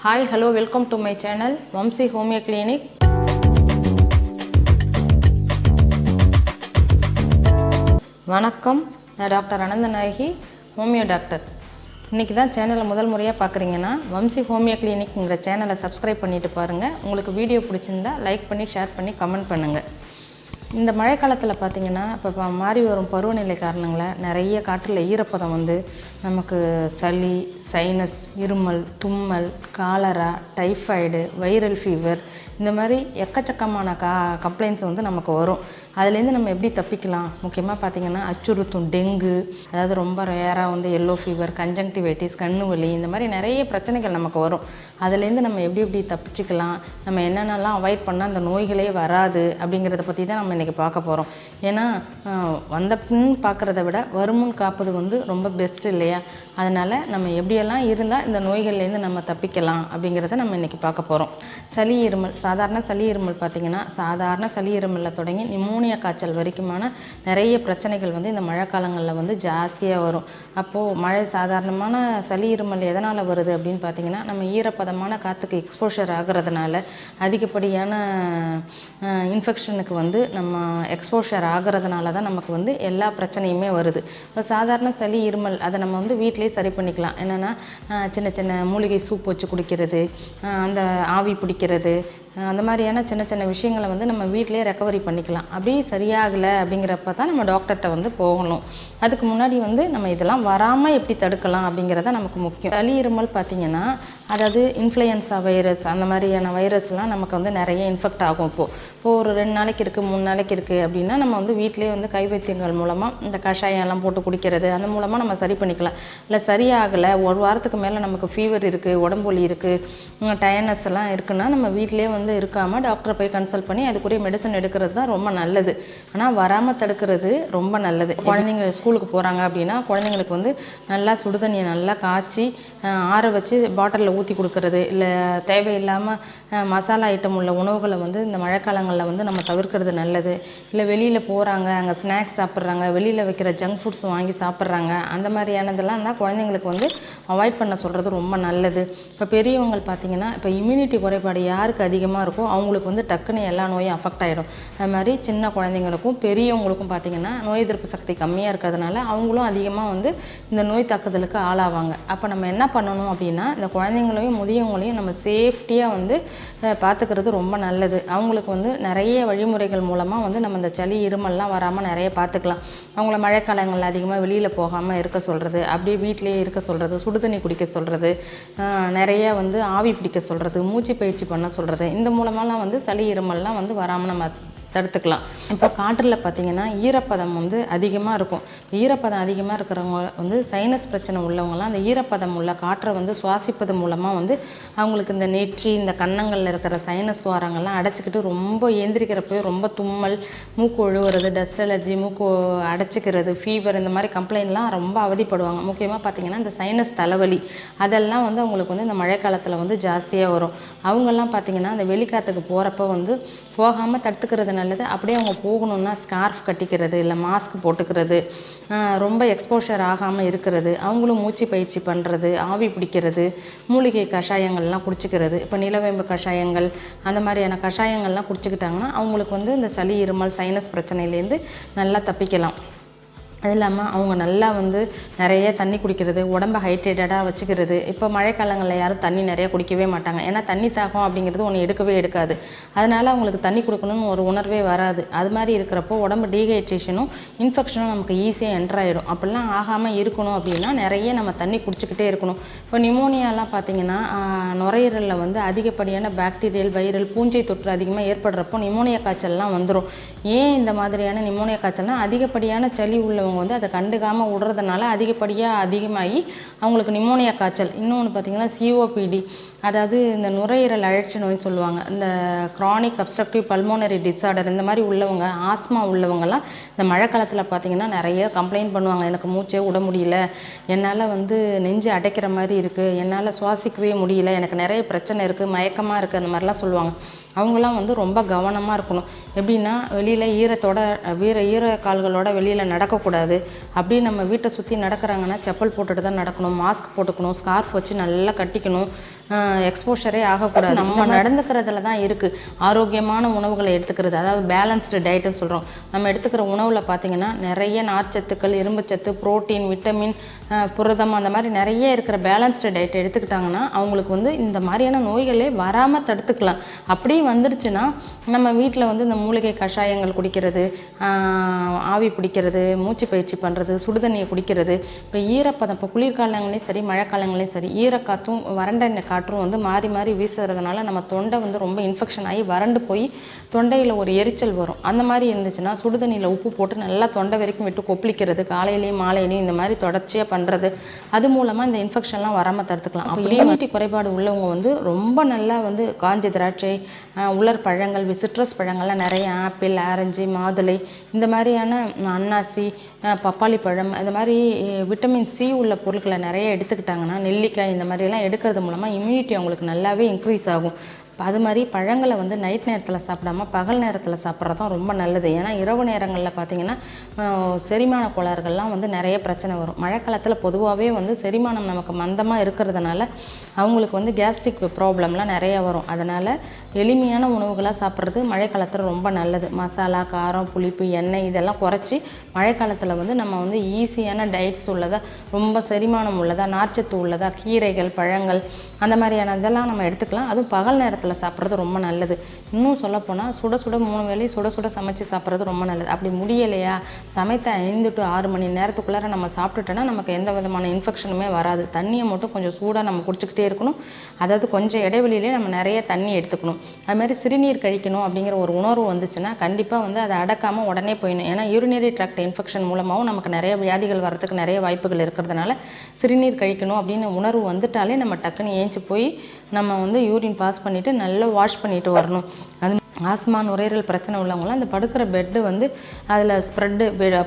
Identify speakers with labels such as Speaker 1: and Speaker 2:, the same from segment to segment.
Speaker 1: Hi, hello, welcome to my channel Vamsi Homeo Clinic. வணக்கம், நான் doctor Ananthanayaki, homeo doctor. இன்றைக்கி தான் சேனலை முதல் முறையாக பார்க்குறீங்கன்னா வம்சி ஹோமியோ கிளினிக்ங்கிற சேனலை சப்ஸ்கிரைப் பண்ணிவிட்டு பாருங்கள். உங்களுக்கு வீடியோ பிடிச்சிருந்தா லைக் பண்ணி ஷேர் பண்ணி கமெண்ட் பண்ணுங்கள். இந்த மழை காலத்தில் பார்த்திங்கன்னா இப்போ மாறி வரும் பருவநிலை காரணங்களாக நிறைய காற்றில் ஈரப்பதம் வந்து நமக்கு சளி, சைனஸ், இருமல், தும்மல், காலரா, டைஃபாய்டு, வைரல் ஃபீவர் இந்த மாதிரி எக்கச்சக்கமான கம்ப்ளைண்ட்ஸ் வந்து நமக்கு வரும். அதுலேருந்து நம்ம எப்படி தப்பிக்கலாம்? முக்கியமாக பார்த்திங்கன்னா அச்சுறுத்தும் டெங்கு, அதாவது ரொம்ப ரேராக வந்து எல்லோ ஃபீவர், கன்ஜங்டிவைட்டிஸ், கண்ணு வலி இந்த மாதிரி நிறைய பிரச்சனைகள் நமக்கு வரும். அதுலேருந்து நம்ம எப்படி தப்பிச்சுக்கலாம், நம்ம என்னென்னலாம் அவாய்ட் பண்ணால் அந்த நோய்களே வராது அப்படிங்கிறத பற்றி தான் நம்ம இன்றைக்கி பார்க்க போகிறோம். ஏன்னா வந்த பின் பார்க்குறத விட வருமுன் காப்பது வந்து ரொம்ப பெஸ்ட் இல்லையா? அதனால் நம்ம எப்படியெல்லாம் இருந்தால் இந்த நோய்கள்லேருந்து நம்ம தப்பிக்கலாம் அப்படிங்கிறத நம்ம இன்றைக்கி பார்க்க போகிறோம். சளி இருமல், சாதாரண சளி இருமல் பார்த்திங்கன்னா சாதாரண சளி இருமலில் தொடங்கி நிமோனியா காய்ச்சல் வரைக்குமான நிறைய பிரச்சனைகள் வந்து இந்த மழை காலங்களில் வந்து ஜாஸ்தியாக வரும். அப்போது சாதாரணமான சளி இருமல் எதனால் வருது அப்படின்னு பார்த்திங்கன்னா நம்ம ஈரப்பதமான காற்றுக்கு எக்ஸ்போஷர் ஆகிறதுனால அதிகப்படியான இன்ஃபெக்ஷனுக்கு வந்து நம்ம எக்ஸ்போஷர் ஆகிறதுனால தான் நமக்கு வந்து எல்லா பிரச்சனையுமே வருது. இப்போ சாதாரண சளி இருமல் அதை நம்ம வந்து வீட்டிலே சரி பண்ணிக்கலாம். என்னென்னா சின்ன சின்ன மூலிகை சூப் வச்சு குடிக்கிறது, அந்த ஆவி பிடிக்கிறது, அந்த மாதிரியான சின்ன சின்ன விஷயங்களை வந்து நம்ம வீட்டிலே ரெக்கவரி பண்ணிக்கலாம். அப்படி சரியாகலை அப்படிங்கிறப்ப தான் நம்ம டாக்டர்கிட்ட வந்து போகணும். அதுக்கு முன்னாடி வந்து நம்ம இதெல்லாம் வராமல் எப்படி தடுக்கலாம் அப்படிங்கிறத நமக்கு முக்கியம். சளி இருமல் பார்த்திங்கன்னா அதாவது இன்ஃப்ளூயன்ஸா வைரஸ் அந்த மாதிரியான வைரஸ்லாம் நமக்கு வந்து நிறைய இன்ஃபெக்ட் ஆகும். இப்போது ஒரு 2 நாளைக்கு இருக்குது, 3 நாளைக்கு இருக்குது அப்படின்னா நம்ம வந்து வீட்டிலே வந்து கை வைத்தியங்கள் மூலமாக இந்த கஷாயம்லாம் போட்டு குடிக்கிறது அந்த மூலமாக நம்ம சரி பண்ணிக்கலாம். இல்லை சரியாகலை, ஒரு வாரத்துக்கு மேலே நமக்கு ஃபீவர் இருக்குது, உடம்பு வலி இருக்குது, டயர்னஸ் எல்லாம் இருக்குன்னா நம்ம வீட்டிலே வந்து இருக்காமல் டாக்டரை போய் கன்சல்ட் பண்ணி அதுக்குரிய மெடிசன் எடுக்கிறது தான் ரொம்ப நல்லது. ஆனால் வராமல் தடுக்கிறது ரொம்ப நல்லது. குழந்தைங்க ஸ்கூலுக்கு போகிறாங்க அப்படின்னா குழந்தைங்களுக்கு வந்து நல்லா சுடுதண்ணியை நல்லா காய்ச்சி ஆற வச்சு பாட்டிலில் ஊற்றி கொடுக்கறது, இல்லை தேவையில்லாமல் மசாலா ஐட்டம் உள்ள உணவுகளை வந்து இந்த மழைக்காலங்களில் வந்து நம்ம தவிர்க்கிறது நல்லது. இல்லை வெளியில் போகிறாங்க, அங்கே ஸ்நாக்ஸ் சாப்பிட்றாங்க, வெளியில் வைக்கிற ஜங்க் ஃபுட்ஸ் வாங்கி சாப்பிட்றாங்க, அந்த மாதிரியானதெல்லாம் தான் குழந்தைங்களுக்கு வந்து அவாய்ட் பண்ண சொல்கிறது ரொம்ப நல்லது. இப்போ பெரியவங்க பார்த்திங்கன்னா இப்போ இம்யூனிட்டி குறைபாடு யாருக்கு அதிகமாக இருக்கோ அவங்களுக்கு வந்து டக்குன்னு எல்லா நோயும் அஃபெக்ட் ஆகிடும். அது மாதிரி சின்ன குழந்தைங்களுக்கும் பெரியவங்களுக்கும் பார்த்திங்கன்னா நோய் எதிர்ப்பு சக்தி கம்மியாக இருக்கிறதுனால அவங்களும் அதிகமாக வந்து இந்த நோய் தாக்குதலுக்கு ஆளாவாங்க. அப்போ நம்ம என்ன பண்ணணும் அப்படின்னா இந்த குழந்தைங்களையும் முதியவங்களையும் நம்ம சேஃப்டியாக வந்து பார்த்துக்கிறது ரொம்ப நல்லது. அவங்களுக்கு வந்து நிறைய வழிமுறைகள் மூலமாக வந்து நம்ம இந்த சளி இருமல்லாம் வராமல் நிறைய பார்த்துக்கலாம். அவங்கள மழைக்காலங்களில் அதிகமாக வெளியில் போகாமல் இருக்க சொல்கிறது, அப்படியே வீட்டிலேயே இருக்க சொல்கிறது, சுடுதண்ணி குடிக்க சொல்கிறது, நிறைய வந்து ஆவி பிடிக்க சொல்கிறது, மூச்சு பயிற்சி பண்ண சொல்கிறது, இந்த மூலமாலாம் வந்து சளி இருமல்லாம் வந்து வராமல் நம்ம தடுத்துக்கலாம். இப்போ காற்றில் பார்த்திங்கன்னா ஈரப்பதம் வந்து அதிகமாக இருக்கும். ஈரப்பதம் அதிகமாக இருக்கிறவங்க வந்து சைனஸ் பிரச்சனை உள்ளவங்கலாம் அந்த ஈரப்பதம் உள்ள காற்றை வந்து சுவாசிப்பது மூலமாக வந்து அவங்களுக்கு இந்த நெற்றி, இந்த கன்னங்களில் இருக்கிற சைனஸ் துவாரங்கள்லாம் அடைச்சிக்கிட்டு ரொம்ப ஏந்திரிக்கிறப்போ ரொம்ப தும்மல், மூக்கு ஒழுவுறது, டஸ்ட் அலர்ஜி, மூக்கு அடைச்சிக்கிறது, ஃபீவர் இந்த மாதிரி கம்ப்ளைண்ட்லாம் ரொம்ப அவதிப்படுவாங்க. முக்கியமாக பார்த்திங்கன்னா இந்த சைனஸ் தலைவலி அதெல்லாம் வந்து அவங்களுக்கு வந்து இந்த மழைக்காலத்தில் வந்து ஜாஸ்தியாக வரும். அவங்கெல்லாம் பார்த்திங்கன்னா அந்த வெளிக்காற்றுக்கு போகிறப்ப வந்து போகாமல் தடுத்துக்கிறது நல்லது. அப்படியே அவங்க போகணுன்னா ஸ்கார்ஃப் கட்டிக்கிறது, இல்லை மாஸ்க் போட்டுக்கிறது, ரொம்ப எக்ஸ்போஷர் ஆகாமல் இருக்கிறது, அவங்களும் மூச்சு பயிற்சி பண்ணுறது, ஆவி பிடிக்கிறது, மூலிகை கஷாயங்கள்லாம் குடிச்சிக்கிறது. இப்போ நிலவேம்பு கஷாயங்கள் அந்த மாதிரியான கஷாயங்கள்லாம் குடிச்சிக்கிட்டாங்கன்னா அவங்களுக்கு வந்து இந்த சளி இருமல் சைனஸ் பிரச்சனையிலேருந்து நல்லா தப்பிக்கலாம். அது இல்லாமல் அவங்க நல்லா வந்து நிறைய தண்ணி குடிக்கிறது, உடம்பை ஹைட்ரேட்டடாக வச்சுக்கிறது. இப்போ மழைக்காலங்களில் யாரும் தண்ணி நிறைய குடிக்கவே மாட்டாங்க. ஏன்னா தண்ணி தாகம் அப்படிங்கிறது ஒன்று எடுக்காது. அதனால் அவங்களுக்கு தண்ணி கொடுக்கணும்னு ஒரு உணர்வே வராது. அது மாதிரி இருக்கிறப்போ உடம்பு டீஹைட்ரேஷனும் இன்ஃபெக்ஷனும் நமக்கு ஈஸியாக என்ட்ராயிடும். அப்படிலாம் ஆகாமல் இருக்கணும் அப்படின்னா நிறைய நம்ம தண்ணி குடிச்சிக்கிட்டே இருக்கணும். இப்போ நிமோனியாலாம் பார்த்திங்கன்னா நுரையீரலில் வந்து அதிகப்படியான பாக்டீரியல், வைரல், பூஞ்சை தொற்று அதிகமாக ஏற்படுறப்போ நிமோனியா காய்ச்சல்லாம் வந்துடும். ஏன் இந்த மாதிரியான நிமோனியா காய்ச்சல்னால் அதிகப்படியான சளி உள்ளவங்க வந்து அதை கண்டுக்காமல் விடுறதுனால அதிகமாகி அவங்களுக்கு நிமோனியா காய்ச்சல். இன்னொன்று பார்த்திங்கன்னா சிஓபிடி, அதாவது இந்த நுரையீரல் அழற்சி நோய்னு சொல்லுவாங்க. இந்த க்ரானிக் அப்ஸ்ட்ரக்டிவ் பல்மோனரி டிஸார்டர் இந்த மாதிரி உள்ளவங்க, ஆஸ்மா உள்ளவங்கலாம் இந்த மழை காலத்தில் பார்த்திங்கன்னா நிறைய கம்ப்ளைண்ட் பண்ணுவாங்க. எனக்கு மூச்சே விட முடியல, என்னால் வந்து நெஞ்சு அடைக்கிற மாதிரி இருக்குது, என்னால் சுவாசிக்கவே முடியல, எனக்கு நிறைய பிரச்சனை இருக்குது, மயக்கமாக இருக்குது, அந்த மாதிரிலாம் சொல்லுவாங்க. அவங்களாம் வந்து ரொம்ப கவனமாக இருக்கணும். எப்படின்னா வெளியில் ஈர கால்களோட வெளியில் நடக்கக்கூடாது. நடக்கக்கூடாது. அப்படி நம்ம வீட்டை சுற்றி நடக்கிறாங்கன்னா செப்பல் போட்டுட்டு தான் நடக்கணும், மாஸ்க் போட்டுக்கணும், ஸ்கார்ஃப் வச்சு நல்லா கட்டிக்கணும், எக்ஸ்போஷரே ஆகக்கூடாது. நம்ம நடந்துக்கிறதுல தான் இருக்குது ஆரோக்கியமான உணவுகளை எடுத்துக்கிறது. அதாவது பேலன்ஸ்டு டயட்டுன்னு சொல்கிறோம். நம்ம எடுத்துக்கிற உணவில் பார்த்திங்கன்னா நிறைய நார்ச்சத்துக்கள், இரும்புச்சத்து, புரோட்டீன், விட்டமின், புரதம் அந்த மாதிரி நிறைய இருக்கிற பேலன்ஸ்டு டயட் எடுத்துக்கிட்டாங்கன்னா அவங்களுக்கு வந்து இந்த மாதிரியான நோய்களே வராமல் தடுத்துக்கலாம். அப்படியே வந்துருச்சுன்னா நம்ம வீட்டில் வந்து இந்த மூலிகை கஷாயங்கள் குடிக்கிறது, ஆவி பிடிக்கிறது, மூச்சு பயிற்சி பண்ணுறது, சுடுதண்ணியை குடிக்கிறது. இப்போ ஈரப்பதம், இப்போ குளிர்காலங்களையும் சரி மழைக்காலங்களையும் சரி ஈரக்காற்றும் வறண்ட காற்றும் வந்து மாறி மாறி வீசுறதுனால நம்ம தொண்டை வந்து ரொம்ப இன்ஃபெக்ஷன் ஆகி வறண்டு போய் தொண்டையில் ஒரு எரிச்சல் வரும். அந்த மாதிரி இருந்துச்சுன்னா சுடுதண்ணியில் உப்பு போட்டு நல்லா தொண்டை வரைக்கும் விட்டு கொப்பளிக்கிறது, காலையிலையும் மாலையிலையும் இந்த மாதிரி தொடர்ச்சியாக பண்ணுறது, அது மூலமாக இந்த இன்ஃபெக்ஷன்லாம் வராமல் தடுத்துக்கலாம். அப்போ இம்யூனிட்டி குறைபாடு உள்ளவங்க வந்து ரொம்ப நல்லா வந்து காஞ்சி திராட்சை, உலர் பழங்கள், சிட்ரஸ் பழங்கள்லாம் நிறைய ஆப்பிள், ஆரஞ்சு, மாதுளை, இந்த மாதிரியான அன்னாசி, பப்பாளி பழம், இந்த மாதிரி விட்டமின் சி உள்ள பொருட்களை நிறைய எடுத்துக்கிட்டாங்கன்னா, நெல்லிக்காய் இந்த மாதிரியெல்லாம் எடுக்கிறது மூலமாக இம்யூனிட்டி அவங்களுக்கு நல்லாவே இன்க்ரீஸ் ஆகும். இப்போ அது மாதிரி பழங்களை வந்து நைட் நேரத்தில் சாப்பிடாம பகல் நேரத்தில் சாப்பிட்றது தான் ரொம்ப நல்லது. ஏன்னா இரவு நேரங்களில் பார்த்திங்கன்னா செரிமான கோளாறுகள்லாம் வந்து நிறைய பிரச்சனை வரும். மழைக்காலத்தில் பொதுவாகவே வந்து செரிமானம் நமக்கு மந்தமாக இருக்கிறதுனால அவங்களுக்கு வந்து கேஸ்ட்ரிக் ப்ராப்ளம்லாம் நிறையா வரும். அதனால் எளிமையான உணவுகளாக சாப்பிட்றது மழைக்காலத்தில் ரொம்ப நல்லது. மசாலா, காரம், புளிப்பு, எண்ணெய் இதெல்லாம் குறைச்சி மழைக்காலத்தில் வந்து நம்ம வந்து ஈஸியான டயட்ஸ் உள்ளதாக, ரொம்ப செரிமானம் உள்ளதாக, நார்ச்சத்து உள்ளதாக, கீரைகள், பழங்கள் அந்த மாதிரியான இதெல்லாம் நம்ம எடுத்துக்கலாம். அதுவும் பகல் நேரத்தில் சாப்பிட்றது ரொம்ப நல்லது. இன்னும் சொல்லப்போனால் சுட சுட 3 வேளையும் சுட சுட சமைச்சு சாப்பிட்றது ரொம்ப நல்லது. அப்படி முடியலையா, சமைத்த 5 to 6 மணி நேரத்துக்குள்ளார நம்ம சாப்பிட்டுட்டோன்னா நமக்கு எந்த விதமான இன்ஃபெக்ஷனுமே வராது. தண்ணியை மட்டும் கொஞ்சம் சூடாக நம்ம குடிச்சிக்கிட்டே இருக்கணும். அதாவது கொஞ்சம் இடைவெளியிலே நம்ம நிறைய தண்ணி எடுத்துக்கணும். அதுமாதிரி சிறுநீர் கழிக்கணும் அப்படிங்கிற ஒரு உணர்வு வந்துச்சுன்னா கண்டிப்பாக வந்து அதை அடக்காமல் உடனே போயிடணும். ஏன்னா யூரினரி ட்ராக்ட் இன்ஃபெக்ஷன் மூலமாகவும் நமக்கு நிறைய வியாதிகள் வரதுக்கு நிறைய வாய்ப்புகள் இருக்கிறதுனால சிறுநீர் கழிக்கணும் அப்படின்னு உணர்வு வந்துட்டாலே நம்ம டக்குன்னு ஏஞ்சி போய் நம்ம வந்து யூரின் பாஸ் பண்ணிவிட்டு நல்லா வாஷ் பண்ணிட்டு வரணும். அது ஆஸ்மா, நுரையீரல் பிரச்சனை உள்ளவங்களாம் அந்த படுக்கிற பெட்டு வந்து அதில் ஸ்ப்ரெட்டு,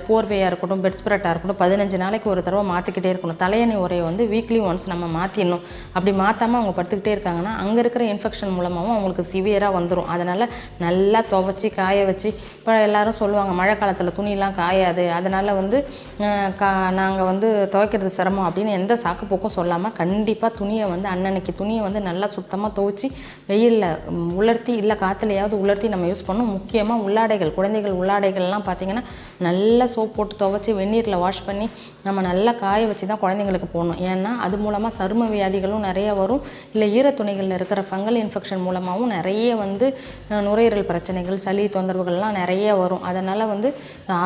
Speaker 1: போர்வையாக இருக்கட்டும், பெட் ஸ்ப்ரெட்டாக இருக்கட்டும் 15 நாளைக்கு ஒரு தடவை மாற்றிக்கிட்டே இருக்கணும். தலையணை உரையை வந்து வீக்லி ஒன்ஸ் நம்ம மாற்றிடணும். அப்படி மாற்றாமல் அவங்க படுத்துக்கிட்டே இருக்காங்கன்னா அங்கே இருக்கிற இன்ஃபெக்ஷன் மூலமாகவும் அவங்களுக்கு சிவியராக வந்துடும். அதனால் நல்லா துவைச்சி காய வச்சு, இப்போ எல்லோரும் சொல்லுவாங்க மழை காலத்தில் துணியெலாம் காயாது, அதனால் வந்து நாங்கள் வந்து துவைக்கிறது சிரமம் அப்படின்னு எந்த சாக்கு போக்கும் சொல்லாமல் கண்டிப்பாக துணியை வந்து அன்னன்னைக்கு துணியை வந்து நல்லா சுத்தமாக துவைச்சி வெயிலில் உலர்த்தி இல்லை காற்றுலையாவது உலர்த்தி நம்ம யூஸ் பண்ணணும். முக்கியமாக உள்ளாடைகள், குழந்தைகள் உள்ளாடைகள்லாம் பார்த்திங்கன்னா நல்லா சோப் போட்டு துவைச்சி வெந்நீரில் வாஷ் பண்ணி நம்ம நல்லா காய வச்சு தான் குழந்தைங்களுக்கு போடணும். ஏன்னா அது மூலமாக சரும வியாதிகளும் நிறைய வரும். இல்லை ஈரத்துணிகளில் இருக்கிற ஃபங்கல் இன்ஃபெக்ஷன் மூலமாகவும் நிறைய வந்து நுரையீரல் பிரச்சனைகள், சளி தொந்தரவுகள்லாம் நிறைய வரும். அதனால் வந்து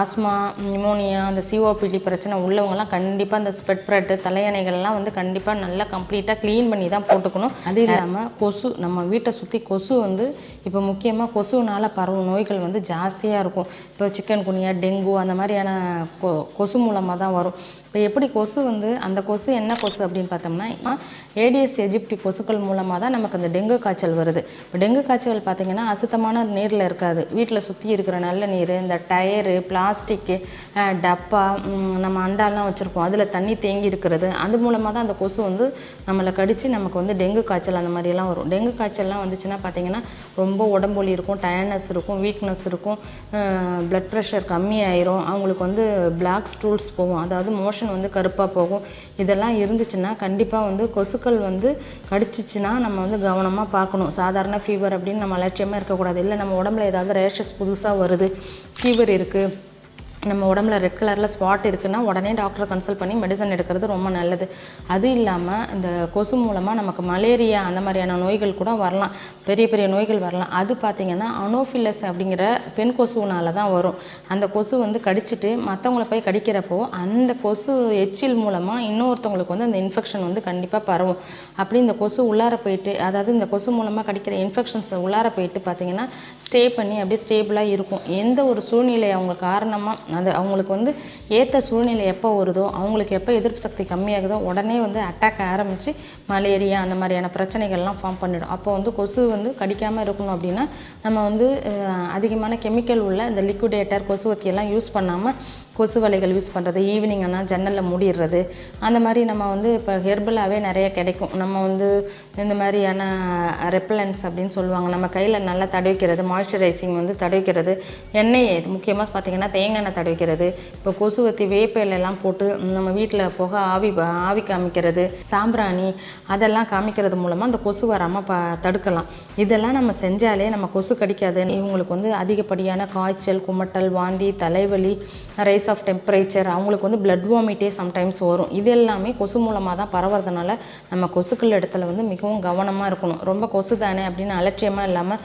Speaker 1: ஆஸ்மா, நிமோனியா, அந்த சிஓபிடி பிரச்சனை உள்ளவங்கலாம் கண்டிப்பாக இந்த ஸ்பெட் தலையணைகள்லாம் வந்து கண்டிப்பாக நல்லா கம்ப்ளீட்டாக க்ளீன் பண்ணி தான் போட்டுக்கணும். அது இல்லாமல் கொசு, நம்ம வீட்டை சுற்றி கொசு வந்து இப்போ முக்கியமாக கொசுனால் பரவும் நோய்கள் வந்து ஜாஸ்தியாக இருக்கும். இப்போ சிக்கன் குனியா, டெங்கு அந்த மாதிரியான கொசு மூலமாக தான் வரும். இப்போ எப்படி கொசு வந்து அந்த கொசு என்ன கொசு அப்படின்னு பார்த்தோம்னா ஏடிஎஸ் எஜிப்டி கொசுக்கள் மூலமாக தான் நமக்கு அந்த டெங்கு காய்ச்சல் வருது. இப்போ டெங்கு காய்ச்சல் பார்த்திங்கன்னா அசுத்தமான நீரில் இருக்காது. வீட்டில் சுற்றி இருக்கிற நல்ல நீர், இந்த டயரு, பிளாஸ்டிக்கு, டப்பா, நம்ம அண்டாலாம் வச்சுருப்போம் அதில் தண்ணி தேங்கி இருக்கிறது, அது மூலமாக தான் அந்த கொசு வந்து நம்மளை கடித்து நமக்கு வந்து டெங்கு காய்ச்சல் அந்த மாதிரிலாம் வரும். டெங்கு காய்ச்சல்லாம் வந்துச்சுன்னா பார்த்திங்கன்னா ரொம்ப உடம்பொலி இருக்கும், டயர்னஸ் இருக்கும், வீக்னஸ் இருக்கும், பிளட் ப்ரெஷர் கம்மியாயிரும், அவங்களுக்கு வந்து பிளாக் ஸ்டூல்ஸ் போகும், அதாவது மோஷன் வந்து கருப்பாக போகும். இதெல்லாம் இருந்துச்சுன்னா கண்டிப்பாக வந்து கொசுக்கள் வந்து கடிச்சிச்சுன்னா நம்ம வந்து கவனமாக பார்க்கணும். சாதாரண ஃபீவர் அப்படின்னு நம்ம அலட்சியமாக இருக்கக்கூடாது. இல்லை நம்ம உடம்புல ஏதாவது ரேஷஸ் புதுசாக வருது, ஃபீவர் இருக்குது, நம்ம உடம்புல ரெட் கலரில் ஸ்பாட் இருக்குன்னா உடனே டாக்டரை கன்சல்ட் பண்ணி மெடிசன் எடுக்கிறது ரொம்ப நல்லது. அது இல்லாமல் இந்த கொசு மூலமாக நமக்கு மலேரியா அந்த மாதிரியான நோய்கள் கூட வரலாம், பெரிய பெரிய நோய்கள் வரலாம். அது பார்த்திங்கன்னா அனோஃபிலஸ் அப்படிங்கிற பெண் கொசுனால தான் வரும். அந்த கொசு வந்து கடிச்சிட்டு மற்றவங்கள போய் கடிக்கிறப்போ அந்த கொசு எச்சில் மூலமாக இன்னொருத்தவங்களுக்கு வந்து அந்த இன்ஃபெக்ஷன் வந்து கண்டிப்பாக பரவும். அப்படி இந்த கொசு உள்ளார போயிட்டு, அதாவது இந்த கொசு மூலமாக கடிக்கிற இன்ஃபெக்ஷன்ஸ் உள்ளார போயிட்டு பார்த்திங்கன்னா ஸ்டே பண்ணி அப்படியே ஸ்டேபிளாக இருக்கும். எந்த ஒரு சூழ்நிலை அவங்க காரணமாக அது அவங்களுக்கு வந்து ஏற்ற சூழ்நிலை எப்போ வருதோ, அவங்களுக்கு எப்போ எதிர்ப்பு சக்தி கம்மியாகுதோ உடனே வந்து அட்டாக் ஆரம்பித்து மலேரியா அந்த மாதிரியான பிரச்சனைகள்லாம் ஃபார்ம் பண்ணிடும். அப்போ வந்து கொசு வந்து கடிக்காமல் இருக்கணும் அப்படின்னா நம்ம வந்து அதிகமான கெமிக்கல் உள்ள இந்த லிக்விடேட்டர், கொசுவத்தியெல்லாம் யூஸ் பண்ணாமல் கொசு வலைகள் யூஸ் பண்ணுறது, ஈவினிங் ஆனால் ஜன்னலில் மூடிடுறது, அந்த மாதிரி நம்ம வந்து இப்போ ஹெர்பலாகவே நிறைய கிடைக்கும். நம்ம வந்து இந்த மாதிரியான ரெப்பலன்ஸ் அப்படின்னு சொல்லுவாங்க, நம்ம கையில் நல்லா தடவிக்கிறது, மாய்ஸ்சரைசிங் வந்து தடவிக்கிறது, எண்ணெய் முக்கியமாக பார்த்திங்கன்னா தேங்காய் எண்ணெய் தடவிக்கிறது, இப்போ கொசுவத்தி வேப்பையிலெல்லாம் போட்டு நம்ம வீட்டில் போக ஆவி காமிக்கிறது, சாம்பிராணி அதெல்லாம் காமிக்கிறது மூலமாக அந்த கொசு வராமல் தடுக்கலாம். இதெல்லாம் நம்ம செஞ்சாலே நம்ம கொசு கடிக்காது. இவங்களுக்கு வந்து அதிகப்படியான காய்ச்சல், குமட்டல், வாந்தி, தலைவலி, ரைஸ் ஆஃப் டெம்பரேச்சர், அவங்களுக்கு வந்து பிளட் வாமிட்டே சம்டைம்ஸ் வரும். இது எல்லாமே கொசு மூலமாக தான் பரவுறதுனால நம்ம கொசுக்கள் இடத்துல வந்து மிகவும் கவனமாக இருக்கணும். ரொம்ப கொசு தானே அப்படின்னு அலட்சியமாக இல்லாமல்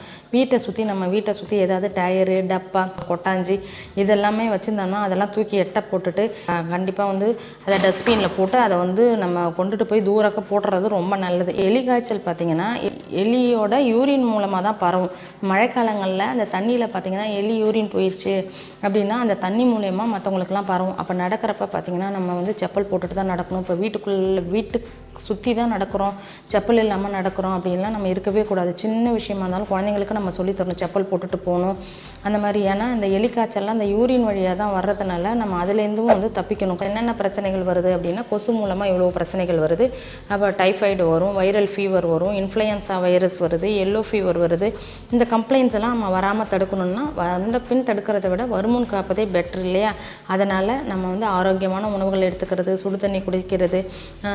Speaker 1: நம்ம வீட்டை சுற்றி ஏதாவது டயரு, டப்பா, கொட்டாஞ்சி இதெல்லாமே வச்சுருந்தோம்னா அதெல்லாம் தூக்கி எட்ட போட்டுட்டு கண்டிப்பாக வந்து அதை டஸ்ட்பினில் போட்டு அதை வந்து நம்ம கொண்டுட்டு போய் தூரக்க போடுறது ரொம்ப நல்லது. எலி காய்ச்சல் பார்த்திங்கன்னா எலியோட யூரின் மூலமாக தான் பரவும். மழைக்காலங்களில் அந்த தண்ணியில் பார்த்திங்கன்னா எலி யூரின் போயிடுச்சு அப்படின்னா அந்த தண்ணி மூலயமா மற்றவங்களுக்குலாம் பரவும். அப்போ நடக்கிறப்ப பார்த்திங்கன்னா நம்ம வந்து செப்பல் போட்டுட்டு தான் நடக்கணும். இப்போ வீட்டுக்கு சுற்றி தான் நடக்கிறோம், செப்பல் இல்லாமல் நடக்கிறோம் அப்படின்லாம் நம்ம இருக்கவே கூடாது. சின்ன விஷயமா இருந்தாலும் குழந்தைங்களுக்கு நம்ம சொல்லித்தரணும், செப்பல் போட்டுட்டு போகணும் அந்த மாதிரி. ஏன்னா இந்த எலிக்காய்ச்சல்லாம் அந்த யூரின் வழியாக தான் வர்றதுனால நம்ம அதுலேருந்தும் வந்து தப்பிக்கணும். என்னென்ன பிரச்சனைகள் வருது அப்படின்னா கொசு மூலமாக இவ்வளோ பிரச்சனைகள் வருது. அப்போ டைஃபாய்டு வரும், வைரல் ஃபீவர் வரும், இன்ஃப்ளூயன்ஸா வைரஸ் வருது, எல்லோ ஃபீவர் வருது. இந்த கம்ப்ளைண்ட்ஸ் எல்லாம் நம்ம வராமல் தடுக்கணும்னா வந்த பின் தடுக்கிறத விட வருமுன் காப்பதே பெட்ரு இல்லையா? அதனால் நம்ம வந்து ஆரோக்கியமான உணவுகள் எடுத்துக்கிறது, சுடு தண்ணி குடிக்கிறது,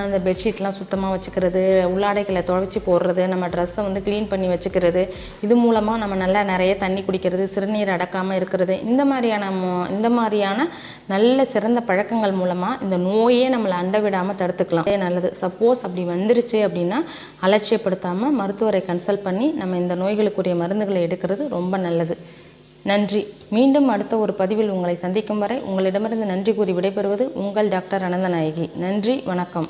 Speaker 1: அந்த பெட்ஷீட்லாம் சுத்தமாக வச்சுக்கிறது, உள்ளாடைகளை துவைச்சி போடுறது, நம்ம ட்ரெஸ்ஸை வந்து க்ளீன் பண்ணி வச்சுக்கிறது, இது மூலமாக நம்ம நல்லா நிறைய தண்ணி குடிக்கிறது, சிறுநீர் அடக்காமல் இருக்கிறது, இந்த மாதிரியான நல்ல சிறந்த பழக்கங்கள் மூலமாக இந்த நோயே நம்மளை அண்ட விடாமல் தடுத்துக்கலாம். நல்லது. சப்போஸ் அப்படி வந்துருச்சு அப்படின்னா அலட்சியப்படுத்தாமல் மருத்துவரை கன்சல்ட் பண்ணி நம்ம இந்த நோய்களுக்குரிய மருந்துகளை எடுக்கிறது ரொம்ப நல்லது. நன்றி. மீண்டும் அடுத்த ஒரு பதிவில் உங்களை சந்திக்கும் வரை உங்களிடமிருந்து நன்றி கூறி விடைபெறுவது உங்கள் டாக்டர் அனந்தநாயகி. நன்றி, வணக்கம்.